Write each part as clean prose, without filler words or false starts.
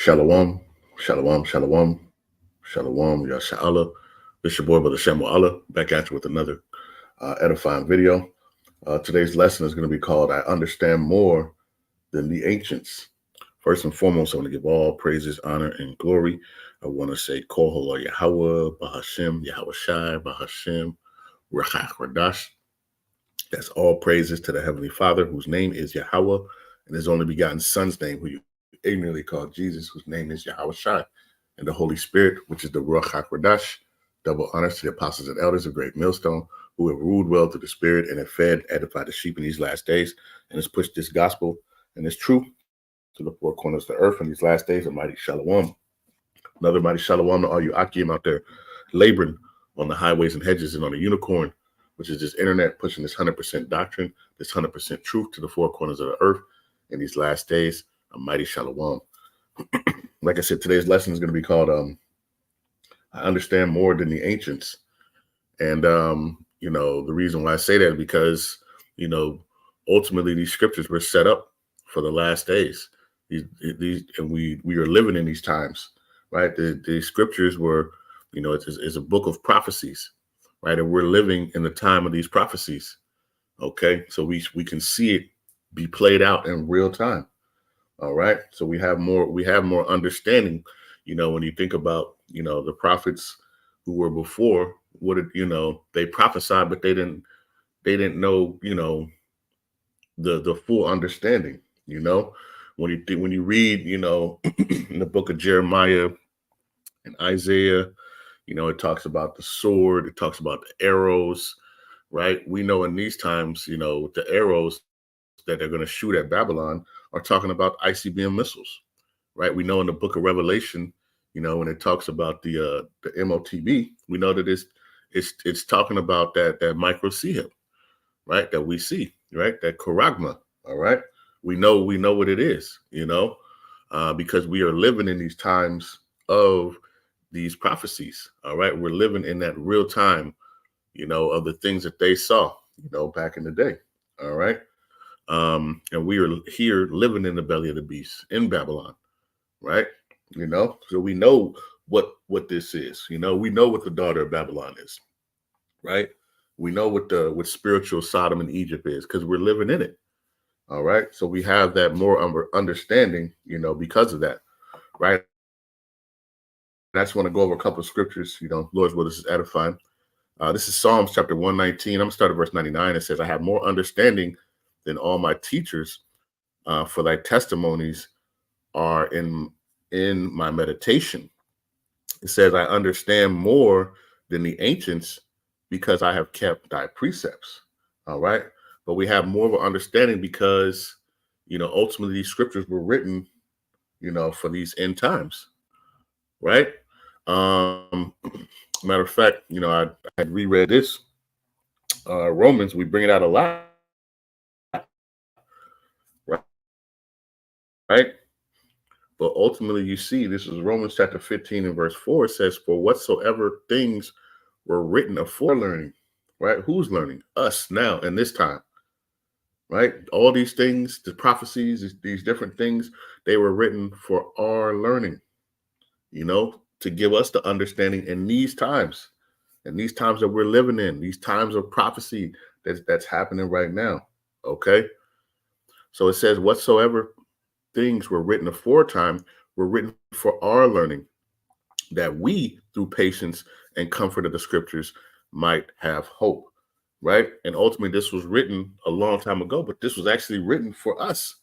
Shalom, shalom, shalom, shalom, Yasha'Allah. This your boy, Brother Shamu Allah, back at you with another edifying video. Today's lesson is going to be called I Understand More Than the Ancients. First and foremost, I want to give all praises, honor, and glory. I want to say, Halal, Yahawah, Bahasham, Yahawashi, Bahasham, Rawchaa, Qadash. That's all praises to the Heavenly Father, whose name is Yahawah, and his only begotten Son's name, who you ignorantly called Jesus, whose name is Yahawashi, and the Holy Spirit, which is the Rawchaa Qadash. Double honors to the apostles and elders of Great Millstone, who have ruled well through the Spirit and have fed, edified the sheep in these last days, and has pushed this gospel and this truth to the four corners of the earth in these last days. A mighty shalom. Another mighty shalom to all you Akim out there laboring on the highways and hedges and on the unicorn, which is this internet pushing this 100% doctrine, this 100% truth to the four corners of the earth in these last days. A mighty shalom. Like I said, today's lesson is going to be called I Understand More Than the Ancients. And, the reason why I say that is because, ultimately these scriptures were set up for the last days. These and we are living in these times, right? The scriptures were, it's a book of prophecies, right? And we're living in the time of these prophecies. Okay, so we can see it be played out in real time. All right, so we have more understanding. When you think about the prophets who were before, they prophesied, but they didn't know the full understanding. When you read in the book of Jeremiah and Isaiah, it talks about the sword, it talks about the arrows, right? We know in these times, the arrows that they're going to shoot at Babylon are talking about ICBM missiles, right? We know in the book of Revelation, when it talks about the MOTB, we know that it's talking about that micro CHIP, right? That we see, right? That charagma, all right? We know what it is, because we are living in these times of these prophecies, all right? We're living in that real time, of the things that they saw, back in the day, all right? And we are here living in the belly of the beast in Babylon, right? So we know what this is. We know what the daughter of Babylon is, right? We know what spiritual Sodom and Egypt is because we're living in it. All right. So we have that more understanding, because of that, right? And I just want to go over a couple of scriptures, Lord's will, this is edifying. This is Psalms chapter 119. I'm going to start at verse 99. It says, I have more understanding than all my teachers, for thy testimonies are in my meditation. It says, I understand more than the ancients because I have kept thy precepts. All right. But we have more of an understanding because, ultimately these scriptures were written, for these end times. Right. Matter of fact, I had reread this Romans. We bring it out a lot. Right. But ultimately, you see, this is Romans chapter 15 and verse 4. It says, for whatsoever things were written afore learning, right? Who's learning? Us now in this time, right? All these things, the prophecies, these different things, they were written for our learning, to give us the understanding in these times that we're living in, these times of prophecy that's happening right now. Okay. So it says, whatsoever things were written aforetime were written for our learning, that we, through patience and comfort of the scriptures, might have hope, right? And ultimately, this was written a long time ago, but this was actually written for us,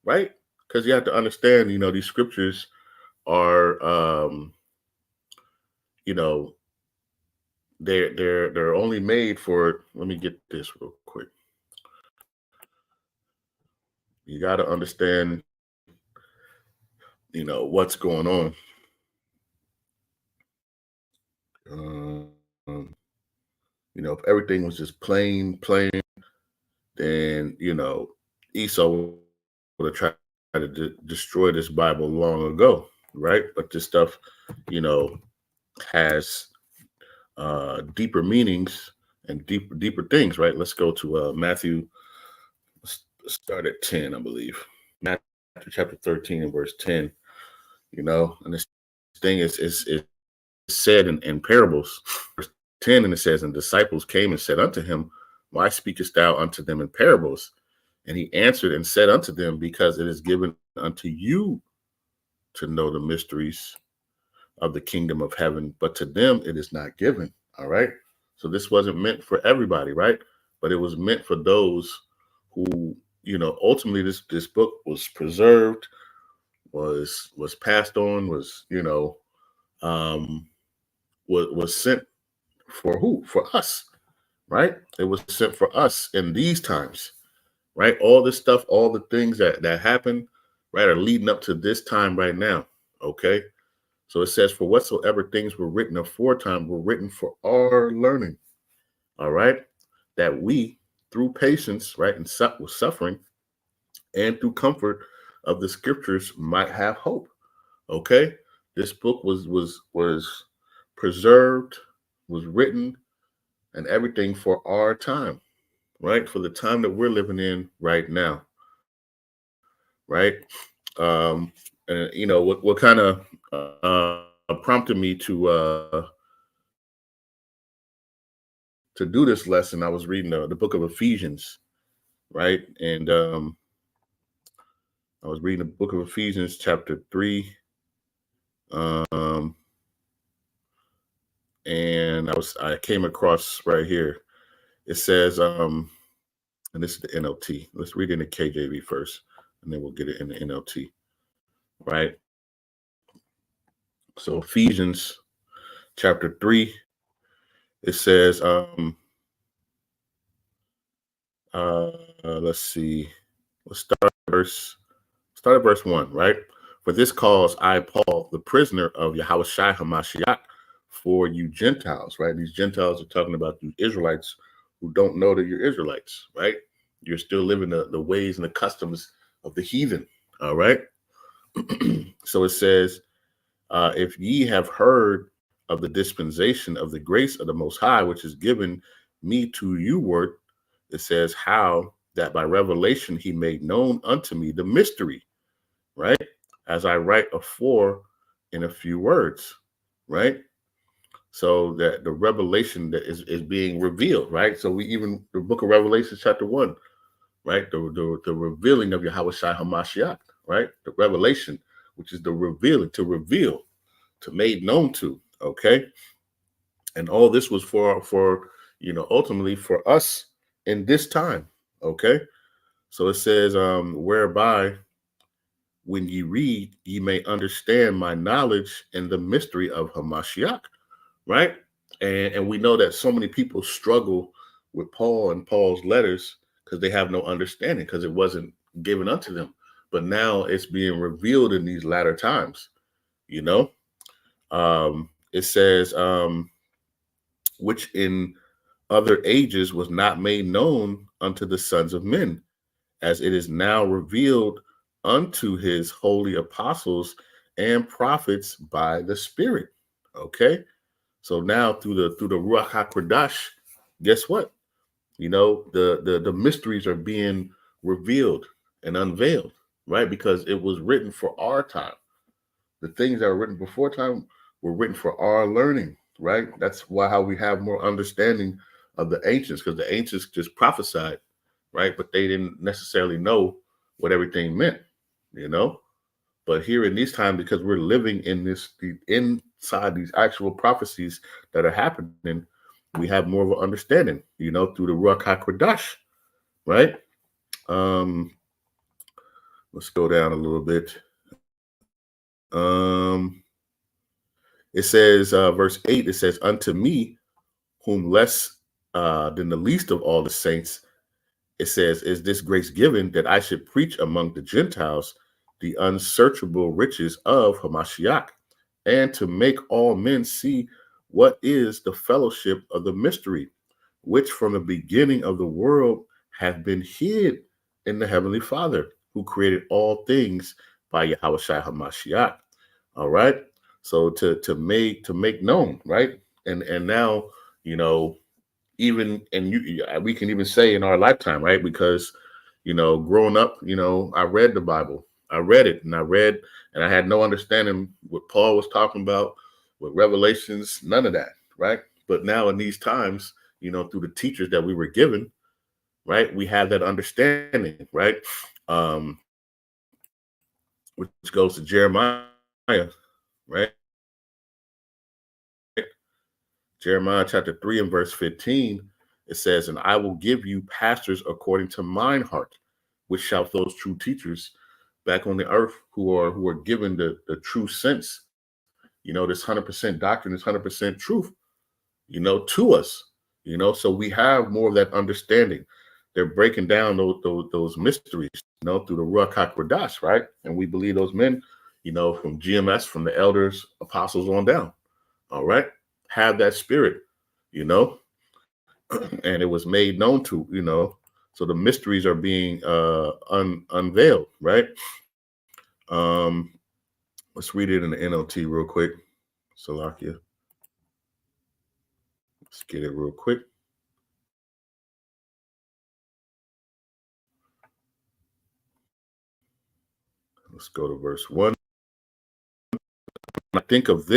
right? Because you have to understand, these scriptures are, they're only made for. Let me get this real quick. You got to understand, what's going on. If everything was just plain, then Esau would have tried to destroy this Bible long ago, right? But this stuff, has deeper meanings and deeper things, right? Let's go to Matthew. Let's start at 10, I believe. Matthew chapter 13 and verse 10. And this thing is said in parables. Verse 10, and it says, and disciples came and said unto him, why speakest thou unto them in parables? And he answered and said unto them, because it is given unto you to know the mysteries of the kingdom of heaven, but to them it is not given. All right. So this wasn't meant for everybody, right? But it was meant for those who, ultimately this book was preserved, was passed on, was sent for who? For us, right? It was sent for us in these times, right? All this stuff, all the things that happened, right, are leading up to this time right now. Okay. So it says, for whatsoever things were written aforetime were written for our learning. All right. That we, through patience, right, and with suffering, and through comfort of the scriptures, might have hope. Okay. This book was preserved, was written, and everything for our time, right? For the time that we're living in right now. Right. And what kind of prompted me to do this lesson, I was reading the book of Ephesians, right? And I was reading the book of Ephesians, chapter 3. And I came across right here. It says, and this is the NLT. Let's read it in the KJV first, and then we'll get it in the NLT, right? So Ephesians chapter 3, it says, let's see. Let's start at verse 1, right? For this cause I, Paul, the prisoner of Yahawashi Hamashiach, for you Gentiles, right? These Gentiles are talking about you Israelites who don't know that you're Israelites, right? You're still living the ways and the customs of the heathen, all right? So it says, if ye have heard of the dispensation of the grace of the Most High, which is given me to you word, it says, how that by revelation he made known unto me the mystery, right? As I write afore in a few words, right? So that the revelation that is being revealed, right? So the book of Revelation, chapter 1, right? The revealing of Yahawashi Hamashiach, right? The revelation, which is the revealing, to reveal, to made known to, okay? And all this was for ultimately for us in this time, okay? So it says, whereby when ye read, ye may understand my knowledge and the mystery of Hamashiach, right? And we know that so many people struggle with Paul and Paul's letters because they have no understanding, because it wasn't given unto them. But now it's being revealed in these latter times, It says, which in other ages was not made known unto the sons of men, as it is now revealed unto his holy apostles and prophets by the Spirit. Okay. So now through the Ruach HaKodesh, guess what? The mysteries are being revealed and unveiled, right? Because it was written for our time. The things that were written before time were written for our learning, right? That's how we have more understanding of the ancients, because the ancients just prophesied, right? But they didn't necessarily know what everything meant, But here in these times, because we're living in inside these actual prophecies that are happening, we have more of an understanding, through the Ruach HaKodesh, right? Let's go down a little bit. It says, verse 8, it says, unto me, whom less than the least of all the saints, it says, is this grace given that I should preach among the Gentiles the unsearchable riches of Hamashiach, and to make all men see what is the fellowship of the mystery, which from the beginning of the world hath been hid in the Heavenly Father, who created all things by Yahawashi Hamashiach. All right. So to make known, right? And now, even we can even say in our lifetime, right? Because growing up, I read the Bible, I read it and I had no understanding what Paul was talking about with Revelations, none of that, right? But now in these times, through the teachers that we were given, right, we have that understanding, right? Um, which goes to Jeremiah, right? Jeremiah chapter 3 and verse 15, it says, "And I will give you pastors according to mine heart, which shall those true teachers back on the earth who are given the true sense, this 100% doctrine, this 100% truth, to us, so we have more of that understanding. They're breaking down those mysteries, through the Rawchaa Qadash, right? And we believe those men, from GMS, from the elders, apostles on down, all right, have that spirit, and it was made known to, so the mysteries are being unveiled, right? Um, let's read it in the NLT real quick. Salakia. Let's get it real quick. Let's go to verse 1. I think of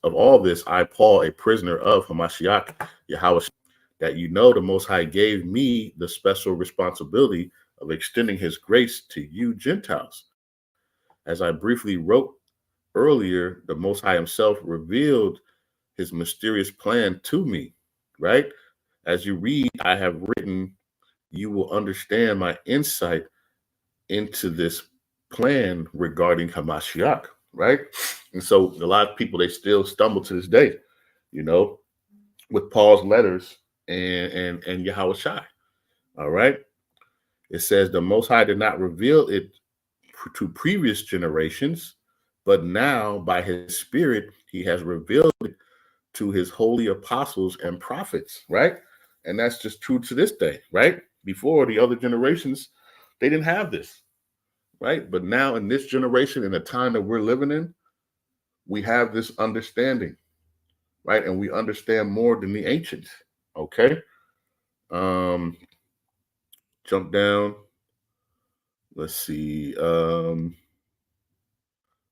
all this, I, Paul, a prisoner of Hamashiach, Yahawashi, that the Most High gave me the special responsibility of extending his grace to you Gentiles. As I briefly wrote earlier, the Most High himself revealed his mysterious plan to me, right? As you read, I have written, you will understand my insight into this plan regarding Hamashiach, right? And so a lot of people, they still stumble to this day, with Paul's letters and Yahawashi. All right. It says the Most High did not reveal it to previous generations, but now by his spirit, he has revealed it to his holy apostles and prophets, right? And that's just true to this day, right? Before, the other generations, they didn't have this, right? But now in this generation, in the time that we're living in, we have this understanding, right? And we understand more than the ancients, okay? Jump down. Let's see.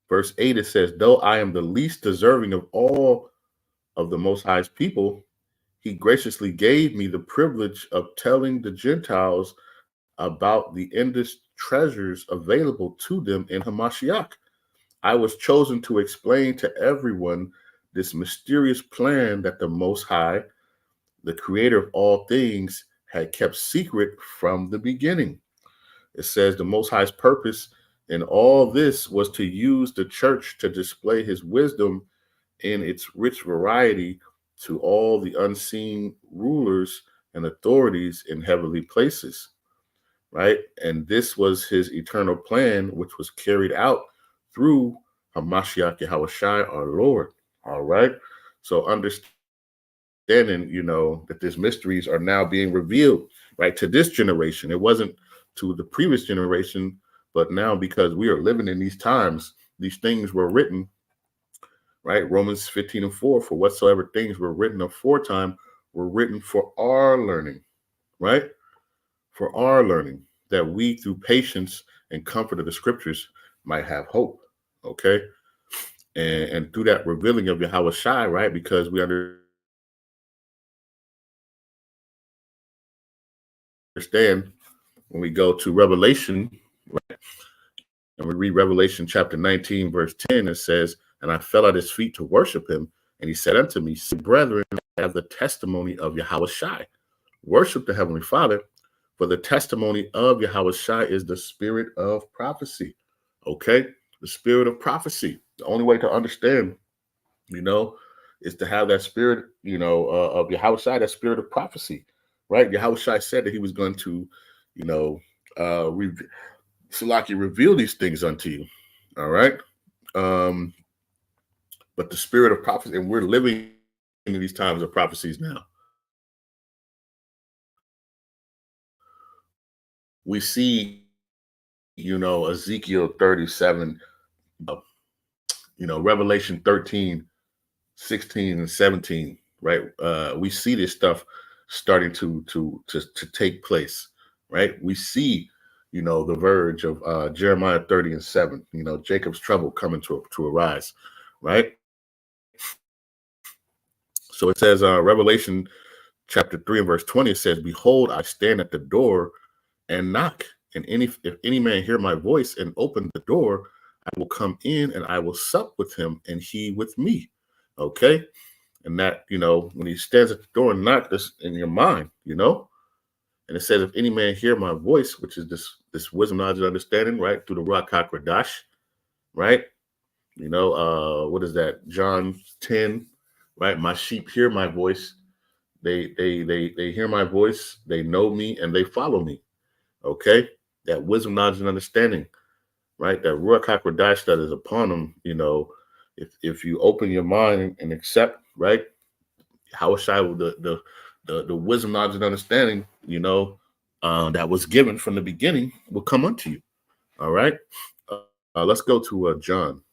Verse 8, it says, though I am the least deserving of all of the Most High's people, he graciously gave me the privilege of telling the Gentiles about the endless treasures available to them in Hamashiach. I was chosen to explain to everyone this mysterious plan that the Most High, the creator of all things, had kept secret from the beginning. It says the Most High's purpose in all this was to use the church to display his wisdom in its rich variety to all the unseen rulers and authorities in heavenly places, right? And this was his eternal plan, which was carried out through Hamashiach Yahawashi, our Lord, all right? So understanding, that these mysteries are now being revealed, right, to this generation. It wasn't to the previous generation, but now because we are living in these times, these things were written, right? Romans 15 and 4, for whatsoever things were written aforetime were written for our learning, right? For our learning, that we through patience and comfort of the scriptures might have hope, okay? And through that revealing of Yahawashi, right? Because we understand when we go to Revelation, right? And we read Revelation chapter 19, verse 10, it says, and I fell at his feet to worship him. And he said unto me, brethren, have the testimony of Yahawashi. Worship the Heavenly Father, for the testimony of Yahawashi is the spirit of prophecy. Okay? The spirit of prophecy. The only way to understand, is to have that spirit, of Yahawashi, that spirit of prophecy, right? Yahawashi said that he was going to, reveal these things unto you. All right. But the spirit of prophecy, and we're living in these times of prophecies now. We see, Ezekiel 37, Revelation 13, 16, and 17, right? We see this stuff starting to take place, right? We see, the verge of Jeremiah 30:7. Jacob's trouble coming to arise, right? So it says, Revelation chapter 3 and verse 20, it says, "Behold, I stand at the door and knock, and if any man hear my voice and open the door, I will come in and I will sup with him and he with me." Okay. And that, when he stands at the door and knock, this in your mind, and it says, "If any man hear my voice," which is this wisdom, knowledge, and understanding, right, through the Rawchaa Qadash, right? What is that? John 10, right? "My sheep hear my voice. They hear my voice. They know me and they follow me." Okay, that wisdom, knowledge, and understanding, right? That Rawchaa Qadash that is upon them. If you open your mind and accept, right, Yahawashi, the wisdom, knowledge, and understanding, that was given from the beginning will come unto you. All right. Let's go to John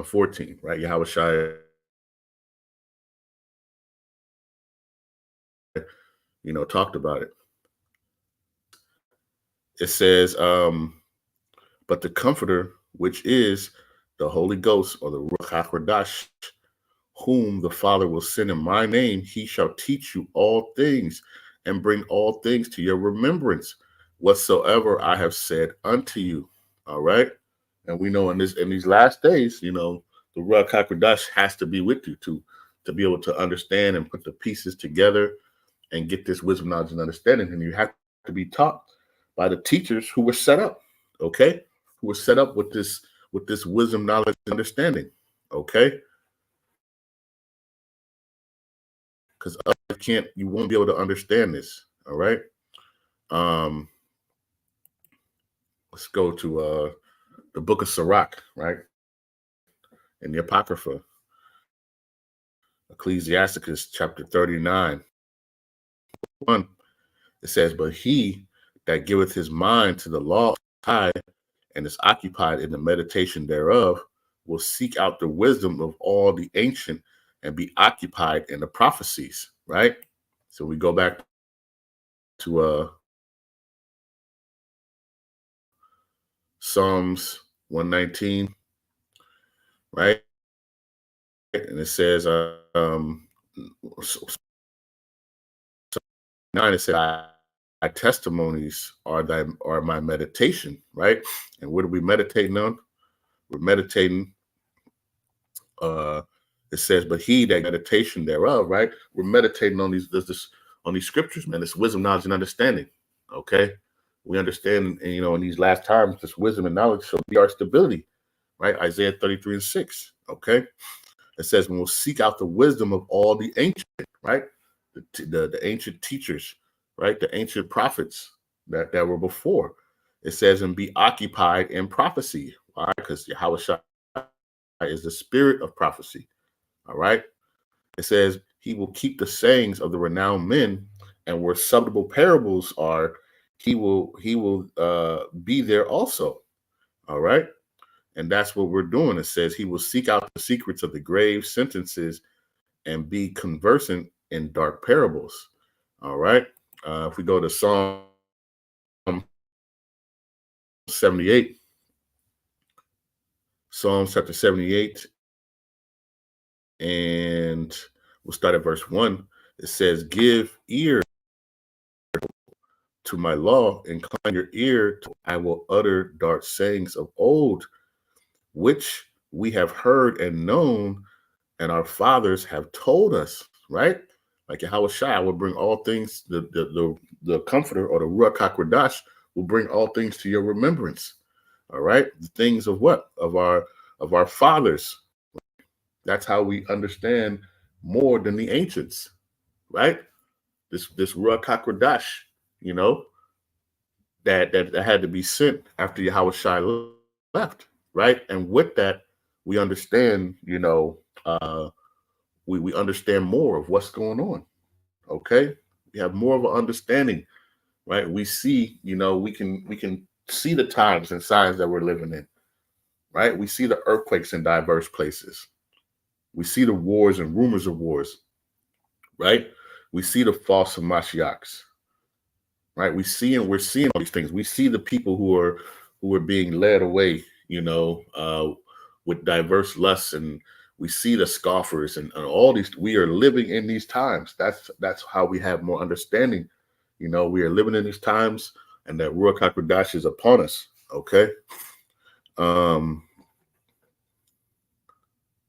14, right? Yahawashi, talked about it. It says, "But the Comforter, which is the Holy Ghost, or the Rawchaa Qadash, whom the Father will send in my name, he shall teach you all things and bring all things to your remembrance, whatsoever I have said unto you." All right. And we know in these last days, the Rawchaa Qadash has to be with you to be able to understand and put the pieces together and get this wisdom, knowledge, and understanding. And you have to be taught by the teachers who were set up, okay, who were set up with this wisdom, knowledge, and understanding, okay. Because you won't be able to understand this. All right. Let's go to the book of Sirach, right? In the Apocrypha, Ecclesiasticus chapter 39, 1. It says, "But he that giveth his mind to the law high and is occupied in the meditation thereof will seek out the wisdom of all the ancient and be occupied in the prophecies," right? So we go back to Psalms 119, right? And it says, 9, it said, "Thy testimonies are my meditation," right? And what are we meditating on? We're meditating, it says, "But he that meditation thereof," right? We're meditating on these scriptures, man, this wisdom, knowledge, and understanding. Okay. We understand, and in these last times, this wisdom and knowledge shall be our stability, right? Isaiah 33:6. Okay. It says, "And we'll seek out the wisdom of all the ancient," right? The ancient teachers, right? The ancient prophets that were before. It says, "And be occupied in prophecy." Why? Because Yahawashi is the spirit of prophecy. All right. It says, "He will keep the sayings of the renowned men, and where subtle parables are, he will be there also." All right. And that's what we're doing. It says, "He will seek out the secrets of the grave sentences and be conversant in dark parables." All right. If we go to Psalm 78, Psalms chapter 78, and we'll start at verse 1. It says, "Give ear to my law, incline your ear to, I will utter dark sayings of old, which we have heard and known, and our fathers have told us," right? Like Yahawashi will bring all things, the Comforter, or the Rawchaa Qadash, will bring all things to your remembrance. All right. The things of what? Of our fathers. That's how we understand more than the ancients, right? This Rawchaa Qadash, that had to be sent after Yahawashi left, right? And with that, we understand, we understand more of what's going on. Okay, we have more of an understanding, right? We see, we can see the times and signs that we're living in, right? We see the earthquakes in diverse places. We see the wars and rumors of wars, right? We see the false Mashiachs, right? We're seeing all these things. We see the people who are being led away, with diverse lusts, and we see the scoffers and all these. We are living in these times. That's how we have more understanding. We are living in these times, and that Ruach HaKodesh is upon us. Okay. Um,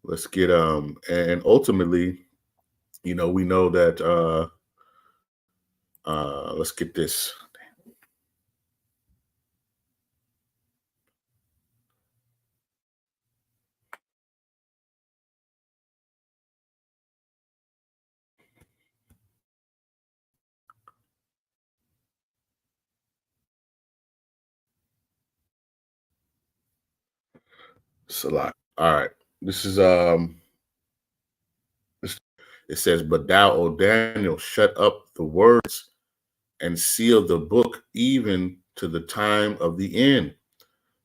let's get and ultimately, we know that let's get this. It's a lot. All right. This is it says, "But thou, O Daniel, shut up the words and seal the book even to the time of the end,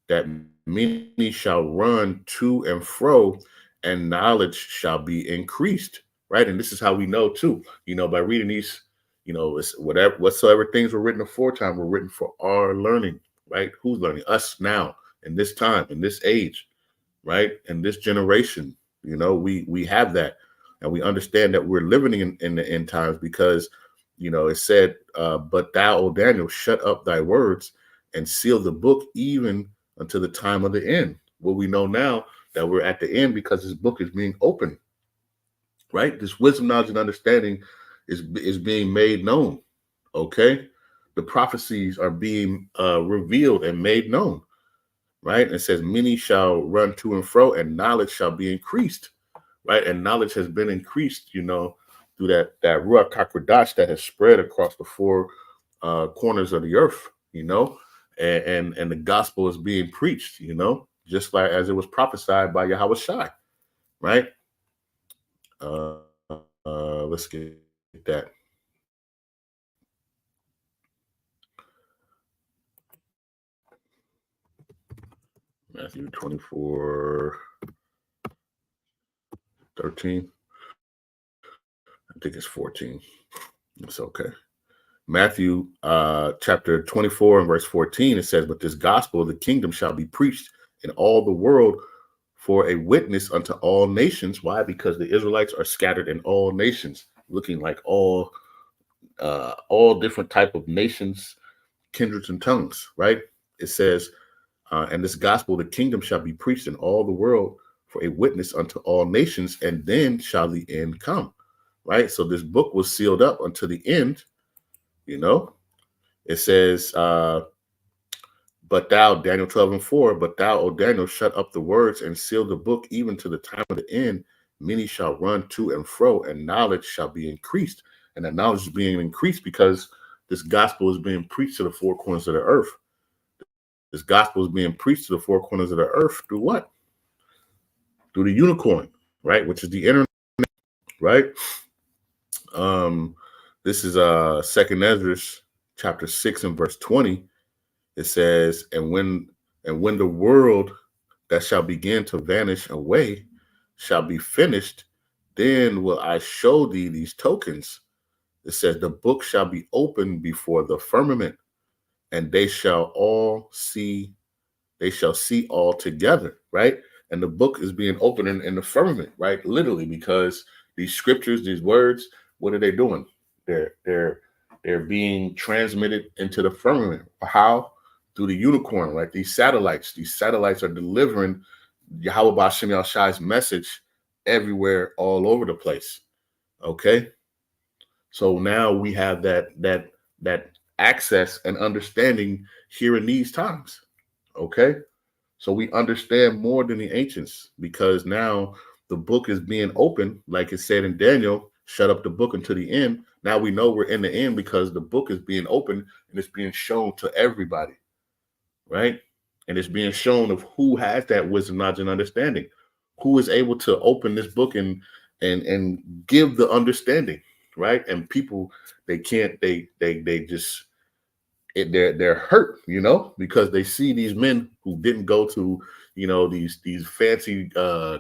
that many shall run to and fro, and knowledge shall be increased." Right. And this is how we know too, by reading these, it's whatsoever things were written aforetime were written for our learning, right? Who's learning? Us now, in this time, in this age, right? In this generation, we have that, and we understand that we're living in the end times because, it said, "But thou, O Daniel, shut up thy words and seal the book even until the time of the end." Well, we know now that we're at the end because this book is being opened, right? This wisdom, knowledge, and understanding is being made known. Okay, the prophecies are being revealed and made known, right? And it says, "Many shall run to and fro, and knowledge shall be increased," right? And knowledge has been increased, through that Ruach HaKodesh that has spread across the four corners of the earth, and the gospel is being preached, just like as it was prophesied by Yahawashi, right? Uh, let's get that. Matthew 24:13. I think it's 14. It's okay. Matthew chapter 24 and verse 14, it says, "But this gospel of the kingdom shall be preached in all the world for a witness unto all nations." Why? Because the Israelites are scattered in all nations, looking like all different type of nations, kindreds, and tongues, right? It says, "And this gospel of the kingdom shall be preached in all the world for a witness unto all nations, and then shall the end come." Right? So this book was sealed up until the end, It says, "But thou," Daniel 12:4, "But thou, O Daniel, shut up the words and seal the book even to the time of the end. Many shall run to and fro, and knowledge shall be increased." And that knowledge is being increased because this gospel is being preached to the four corners of the earth. This gospel is being preached to the four corners of the earth through what? Through the unicorn, right? Which is the internet, right? This is Second Ezra chapter 6 and verse 20. It says, and when the world that shall begin to vanish away shall be finished, then will I show thee these tokens." It says, "The book shall be opened before the firmament, and they shall see all together," right? And the book is being opened in the firmament, right? Literally, because these scriptures, these words, what are they doing? They're being transmitted into the firmament. How? Through the unicorn, right? These satellites. These satellites are delivering Yahawah Bahasham Yahawashi message everywhere, all over the place. Okay. So now we have that access and understanding here in these times. Okay. So we understand more than the ancients because now the book is being opened, like it said in Daniel, "Shut up the book until the end." Now we know we're in the end because the book is being opened and it's being shown to everybody, right? And it's being shown of who has that wisdom, knowledge, and understanding, who is able to open this book and give the understanding, right? And people, they can't, they just they're hurt, because they see these men who didn't go to, these fancy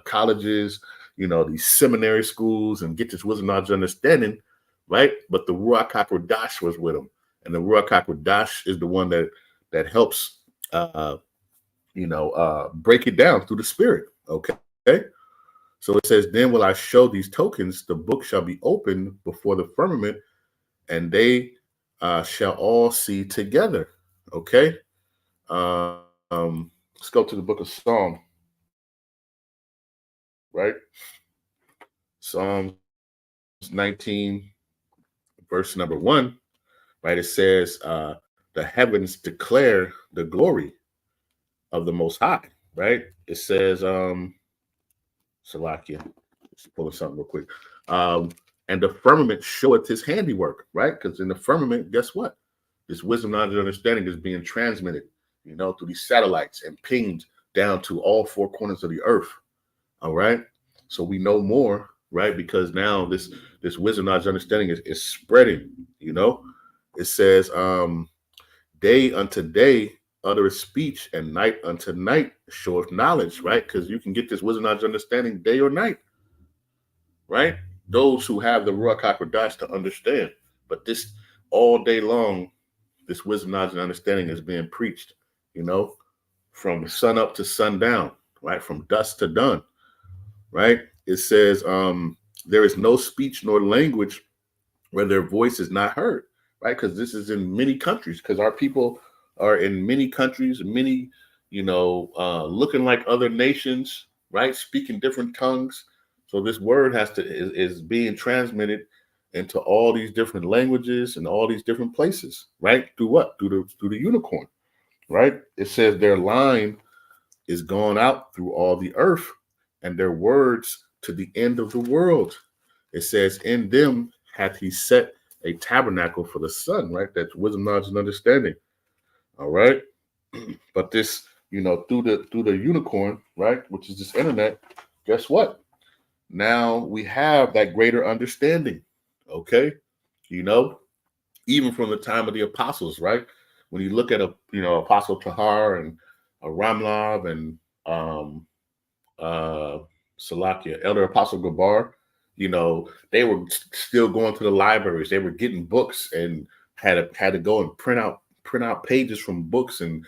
colleges, these seminary schools, and get this wisdom, knowledge, understanding, right? But the Ruach HaKodesh was with them, And the Qadash is the one that helps break it down through the spirit. Okay. So it says, then will I show these tokens, the book shall be opened before the firmament, and they shall all see together. Okay. Let's go to the book of Psalm, right? Psalms 19, verse number 1, right? It says, the heavens declare the glory of the Most High, right? It says, Salakia, just pulling something real quick. And the firmament showeth his handiwork, right? Because in the firmament, guess what? This wisdom, knowledge, and understanding is being transmitted, through these satellites and pinged down to all four corners of the earth. All right. So we know more, right? Because now this wisdom, knowledge, understanding is spreading. It says, day unto day uttereth speech, and night unto night showeth knowledge, right? Because you can get this wisdom, knowledge, understanding day or night, right? Those who have the Ruach HaKodesh to understand. But this all day long, this wisdom, knowledge, and understanding is being preached, from sun up to sundown, right? From dusk to dawn, right? It says, there is no speech nor language where their voice is not heard, right? Because this is in many countries, because our people are in many countries, many, looking like other nations, right? Speaking different tongues. So this word is being transmitted into all these different languages and all these different places, right? Through what? Through the unicorn, right? It says their line is gone out through all the earth, and their words to the end of the world. It says, in them hath he set a tabernacle for the sun, right? That's wisdom, knowledge, and understanding. All right. But this, through the unicorn, right, which is this internet, guess what? Now we have that greater understanding. Okay. Even from the time of the apostles, right? When you look at Apostle Tahar and Ramlab and Salakia, Elder Apostle Gabar, they were still going to the libraries. They were getting books and had to go and print out pages from books and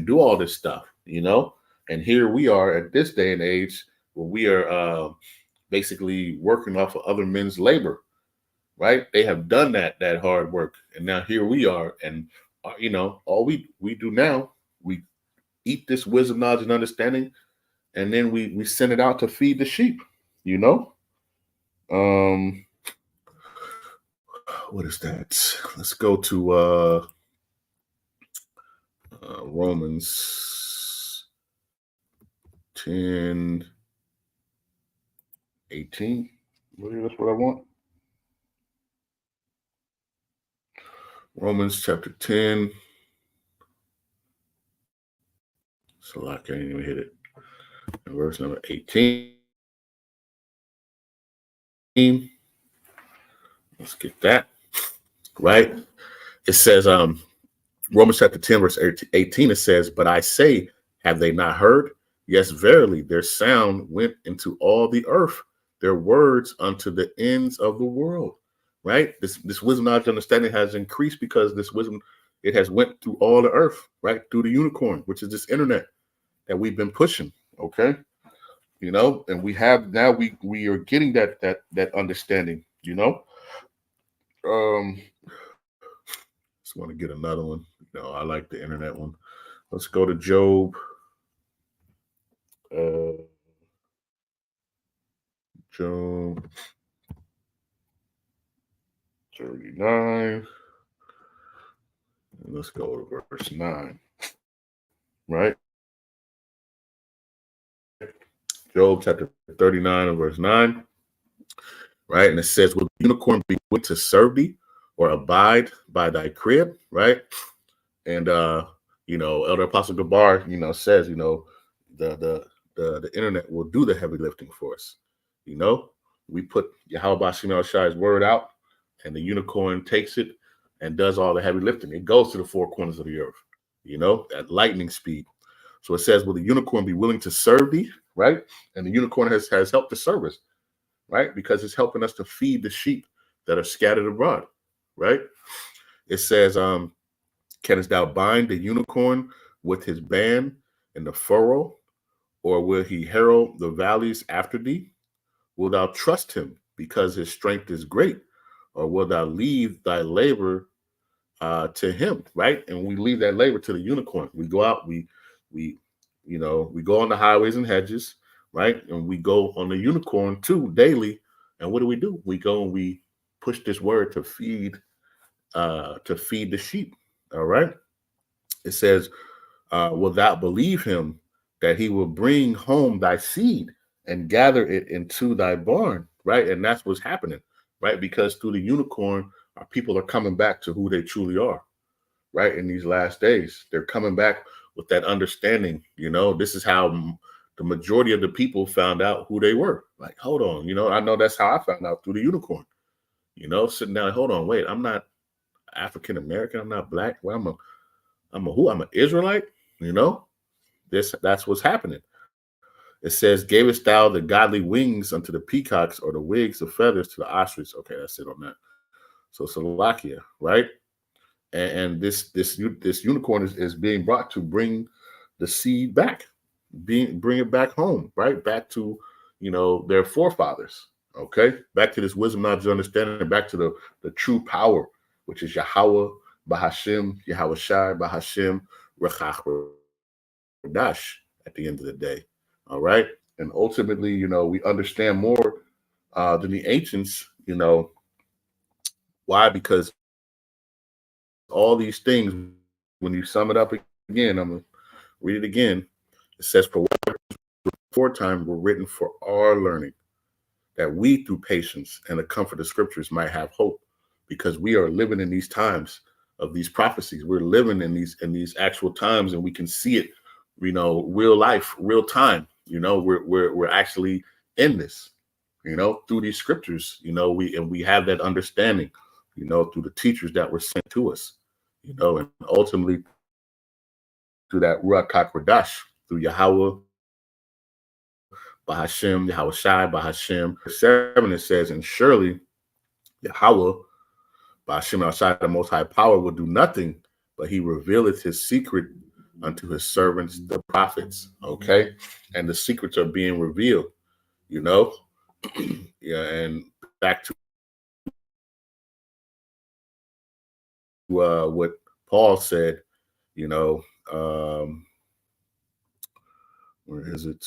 do all this stuff, And here we are at this day and age where we are basically working off of other men's labor, right? They have done that hard work, and now here we are, and all we do now, we eat this wisdom, knowledge, and understanding, and then we send it out to feed the sheep. What is that? Let's go to Romans 10, 18. That's what I want. Romans chapter 10. So I can't even hit it. Verse number 18. Let's get that. Right? It says, Romans chapter 10, verse 18, it says, but I say, have they not heard? Yes, verily, their sound went into all the earth, their words unto the ends of the world. Right? This wisdom, knowledge, understanding has increased because this wisdom, it has went through all the earth, right? Through the unicorn, which is this internet that we've been pushing. Okay. And we have now we are getting that understanding, just want to get another one. I like the internet one. Let's go to Job. Job 39. And let's go to verse 9. Right? Job chapter 39 and verse 9. Right? And it says, will the unicorn be willing to serve thee or abide by thy crib? Right? And Elder Apostle Gabar, says, the internet will do the heavy lifting for us. We put Yahawashi word out, and the unicorn takes it and does all the heavy lifting. It goes to the four corners of the earth, at lightning speed. So it says, will the unicorn be willing to serve thee? Right? And the unicorn has helped to serve us, right? Because it's helping us to feed the sheep that are scattered abroad, right? It says, canst thou bind the unicorn with his band in the furrow, or will he harrow the valleys after thee? Will thou trust him because his strength is great, or will thou leave thy labor to him? Right, and we leave that labor to the unicorn. We go out, we we go on the highways and hedges, right, and we go on the unicorn too daily. And what do? We go and we push this word to feed the sheep. All right. It says, will thou believe him that he will bring home thy seed and gather it into thy barn, right? And that's what's happening, right? Because through the unicorn, our people are coming back to who they truly are, right? In these last days, they're coming back with that understanding. This is how the majority of the people found out who they were. Like, hold on, I know that's how I found out, through the unicorn. Sitting down, hold on, wait, I'm not African American, I'm not black. Well, I'm an Israelite. That's what's happening. It says, gavest thou the godly wings unto the peacocks, or the wigs of feathers to the ostrich? Okay, that's it on that. So Salakia, right? And this unicorn is being brought to bring the seed back, bring it back home, right? Back to their forefathers. Okay, back to this wisdom, knowledge, understanding, back to the true power, which is Yahawah, Bahasham, Yahawashi, Bahasham, Rawchaa, Qadash at the end of the day. All right. And ultimately, we understand more than the ancients. Why? Because all these things, when you sum it up again, I'm going to read it again. It says, for what aforetime were written for our learning, that we through patience and the comfort of scriptures might have hope, because we are living in these times of these prophecies. We're living in these actual times, and we can see it, real life, real time. We're actually in this, through these scriptures. We have that understanding, through the teachers that were sent to us, and ultimately through that Rawchaa Qadash, through Yahawah, Bahasham, Yahawashi, Bahasham. 7, it says, and surely Yahawah, Bahasham, Yahawashi, the Most High Power, will do nothing, but he revealeth his secret unto his servants, the prophets. Okay, and the secrets are being revealed. Yeah, and back to what Paul said. Where is it?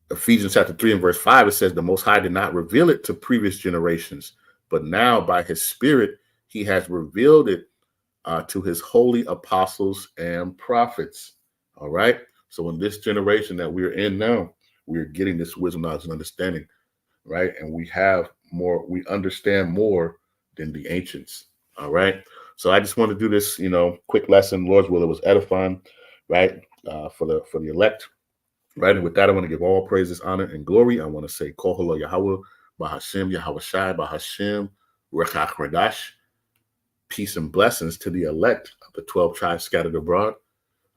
Ephesians chapter 3 and verse 5, it says, the Most High did not reveal it to previous generations, but now by his Spirit, he has revealed it to his holy apostles and prophets. All right. So in this generation that we're in now, we're getting this wisdom, knowledge, and understanding, right? And we understand more than the ancients. All right. So I just want to do this, quick lesson. Lord's will, it was edifying, right? For the elect. Right. And with that, I want to give all praises, honor, and glory. I want to say, Koholo Yahawah, Bahasham, Yahawashi, Bahasham, Rawchaa Qadash. Peace and blessings to the elect of the 12 tribes scattered abroad.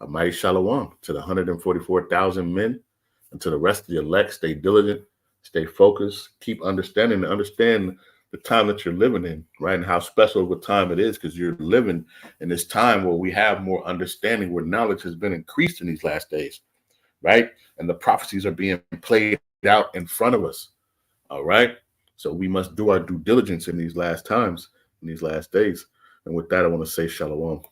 A mighty shalom to the 144,000 men, and to the rest of the elect. Stay diligent, stay focused, keep understanding, and understand the time that you're living in, right? And how special of a time it is, because you're living in this time where we have more understanding, where knowledge has been increased in these last days, right? And the prophecies are being played out in front of us. All right. So we must do our due diligence in these last times, in these last days. And with that, I want to say shalom.